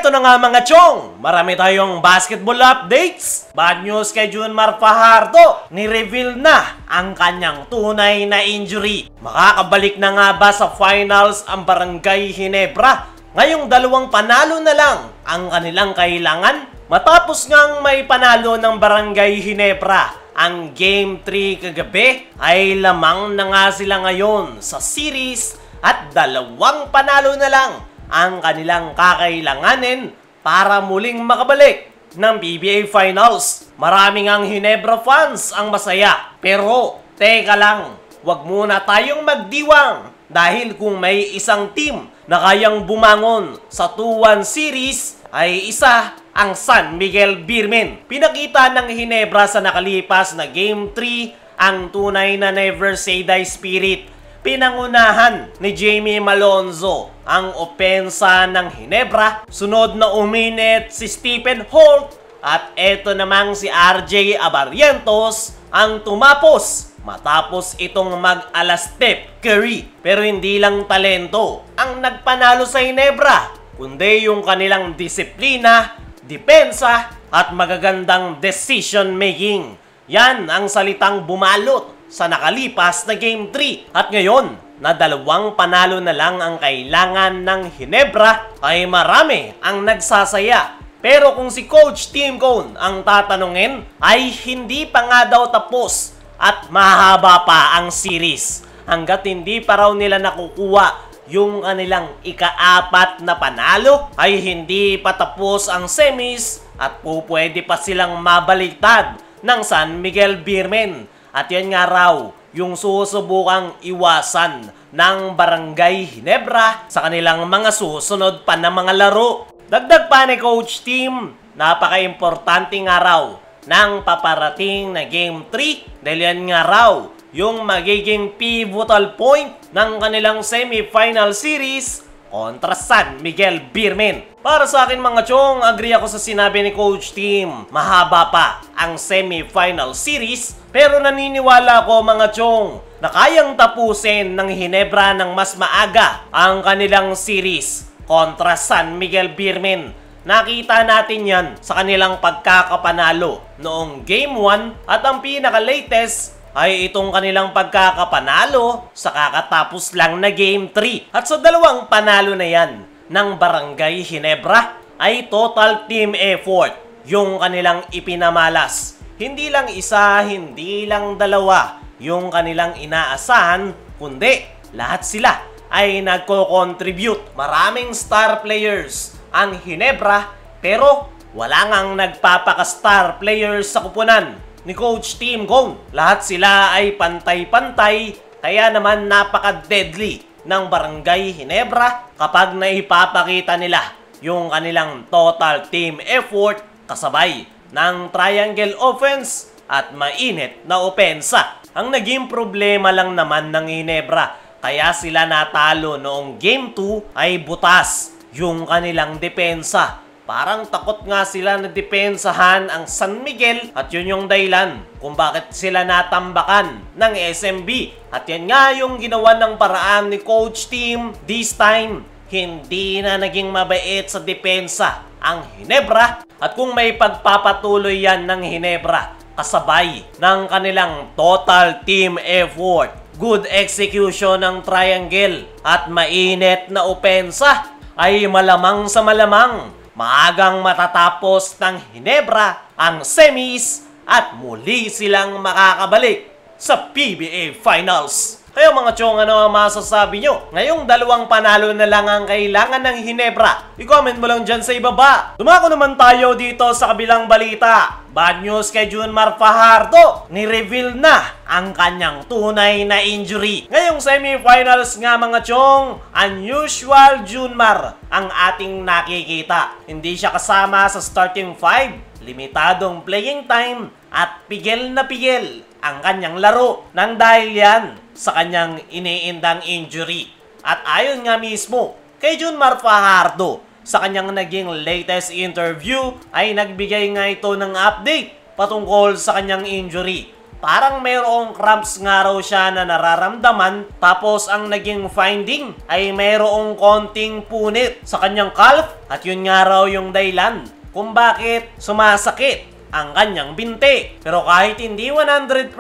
Eto na nga mga chong, marami tayong basketball updates. Bad news kay Junmar Fajardo, ni-reveal na ang kanyang tunay na injury. Makakabalik na nga ba sa finals ang Barangay Ginebra? Ngayong dalawang panalo na lang ang kanilang kailangan. Matapos ngang may panalo ng Barangay Ginebra ang Game 3 kagabi, ay lamang na nga sila ngayon sa series at dalawang panalo na lang ang kanilang kakailanganin para muling makabalik ng PBA Finals. Maraming ang Ginebra fans ang masaya. Pero, teka lang, wag muna tayong magdiwang dahil kung may isang team na kayang bumangon sa 2-1 series ay isa ang San Miguel Beermen. Pinakita ng Ginebra sa nakalipas na Game 3 ang tunay na never say die spirit. Pinangunahan ni Jamie Malonzo ang opensa ng Ginebra. Sunod na uminit si Stephen Holt at eto namang si RJ Abarrientos ang tumapos matapos itong mag-ala Steph Curry. Pero hindi lang talento ang nagpanalo sa Ginebra, kundi yung kanilang disiplina, depensa at magagandang decision making. Yan ang salitang bumalot sa nakalipas na Game 3. At ngayon, na dalawang panalo na lang ang kailangan ng Ginebra, ay marami ang nagsasaya. Pero kung si Coach Tim Cone ang tatanungin, ay hindi pa nga daw tapos at mahaba pa ang series hanggat hindi pa raw nila nakukuha yung kanilang ika-4 na panalo, ay hindi pa tapos ang semis at pwede pa silang mabaliktad ng San Miguel Beermen. At yan nga raw yung susubukang iwasan ng Barangay Ginebra sa kanilang mga susunod pa na mga laro. Dagdag pa ni Coach Tim, napaka-importante nga raw ng paparating na Game 3 dahil yan nga raw yung magiging pivotal point ng kanilang semi-final series kontra San Miguel Beermen. Para sa akin mga chong, agree ako sa sinabi ni Coach Tim. Mahaba pa ang semi-final series, pero naniniwala ako mga chong na kayang tapusin ng Ginebra ng mas maaga ang kanilang series kontra San Miguel Beermen. Nakita natin yan sa kanilang pagkakapanalo noong Game 1 at ang pinaka-latest ay itong kanilang pagkakapanalo sa kakatapos lang na Game 3. At sa dalawang panalo na yan ng Barangay Ginebra ay total team effort yung kanilang ipinamalas. Hindi lang isa, hindi lang dalawa yung kanilang inaasahan, kundi lahat sila ay nagko-contribute. Maraming star players ang Ginebra, pero wala ngang nagpapaka-star players sa kupunan ni Coach Tim Cone. Lahat sila ay pantay-pantay, kaya naman napaka-deadly ng Barangay Ginebra kapag naipapakita nila yung kanilang total team effort kasabay ng triangle offense at mainit na opensa. Ang naging problema lang naman ng Ginebra kaya sila natalo noong Game 2 ay butas yung kanilang depensa. Parang takot nga sila na depensahan ang San Miguel at yun yung dahilan kung bakit sila natambakan ng SMB. At yan nga yung ginawa ng paraan ni Coach Tim. This time, hindi na naging mabait sa depensa ang Ginebra. At kung may pagpapatuloy yan ng Ginebra kasabay ng kanilang total team effort, good execution ng triangle at mainit na opensa, ay malamang sa malamang maagang matatapos ng Ginebra ang semis at muli silang makakabalik sa PBA Finals. Kaya mga chong, ano ang masasabi nyo? Ngayong dalawang panalo na lang ang kailangan ng Ginebra. I-comment mo lang dyan sa ibaba. Dumako naman tayo dito sa kabilang balita. Bad news kay Junmar Fajardo. Ni-reveal na ang kanyang tunay na injury. Ngayong semifinals nga mga chong, unusual Junmar ang ating nakikita. Hindi siya kasama sa starting 5. Limitadong playing time at pigil na pigil ang kanyang laro nang dahil yan sa kanyang iniindang injury. At ayon nga mismo kay Junmar Fajardo, sa kanyang naging latest interview ay nagbigay nga ito ng update patungkol sa kanyang injury. parang mayroong cramps nga raw siya na nararamdaman, tapos ang naging finding ay mayroong konting punit sa kanyang calf at yun nga raw yung dahilan kung bakit sumasakit ang kanyang binti. Pero kahit hindi 100%,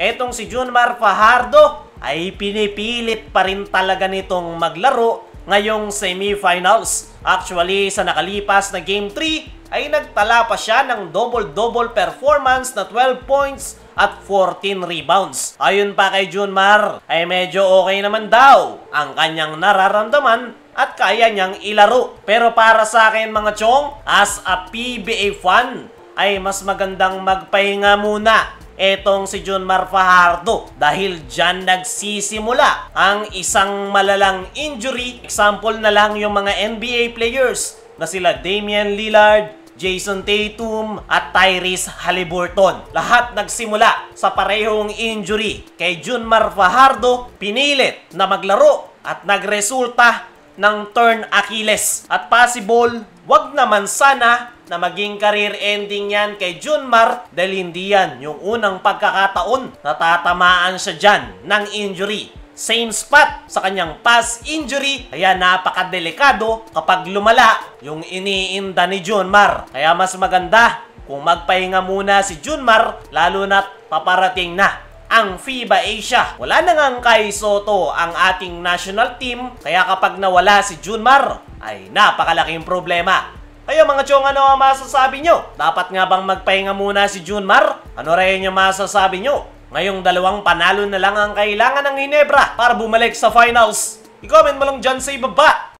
etong si Junmar Fajardo ay pinipilit pa rin talaga nitong maglaro ngayong semifinals. Actually, sa nakalipas na Game 3 ay nagtala pa siya ng double-double performance na 12 points at 14 rebounds. Ayon pa kay Junmar, ay medyo okay naman daw ang kanyang nararamdaman at kaya niyang ilaro. Pero para sa akin mga chong, as a PBA fan, ay mas magandang magpahinga muna etong si Junmar Fajardo dahil dyan nagsisimula ang isang malalang injury. Example na lang yung mga NBA players na sila Damian Lillard, Jason Tatum at Tyrese Haliburton. Lahat nagsimula sa parehong injury. Kay Junmar Fajardo, pinilit na maglaro at nagresulta ng torn Achilles. At possible, wag naman sana na maging career ending yan kay Junmar dahil hindi yan yung unang pagkakataon na tatamaan siya dyan ng injury. Same spot sa kanyang past injury, kaya napakadelikado kapag lumala yung iniinda ni Junmar. Kaya mas maganda kung magpahinga muna si Junmar, lalo na't paparating na ang FIBA Asia. Wala na ngang Kai Sotto ang ating national team, kaya kapag nawala si Junmar ay napakalaking problema. Kayo mga chong, ano ang masasabi nyo? Dapat nga bang magpahinga muna si Junmar? Ano rin yung masasabi nyo? Ngayong dalawang panalo na lang ang kailangan ng Ginebra para bumalik sa finals. I-comment mo lang dyan sa ibaba.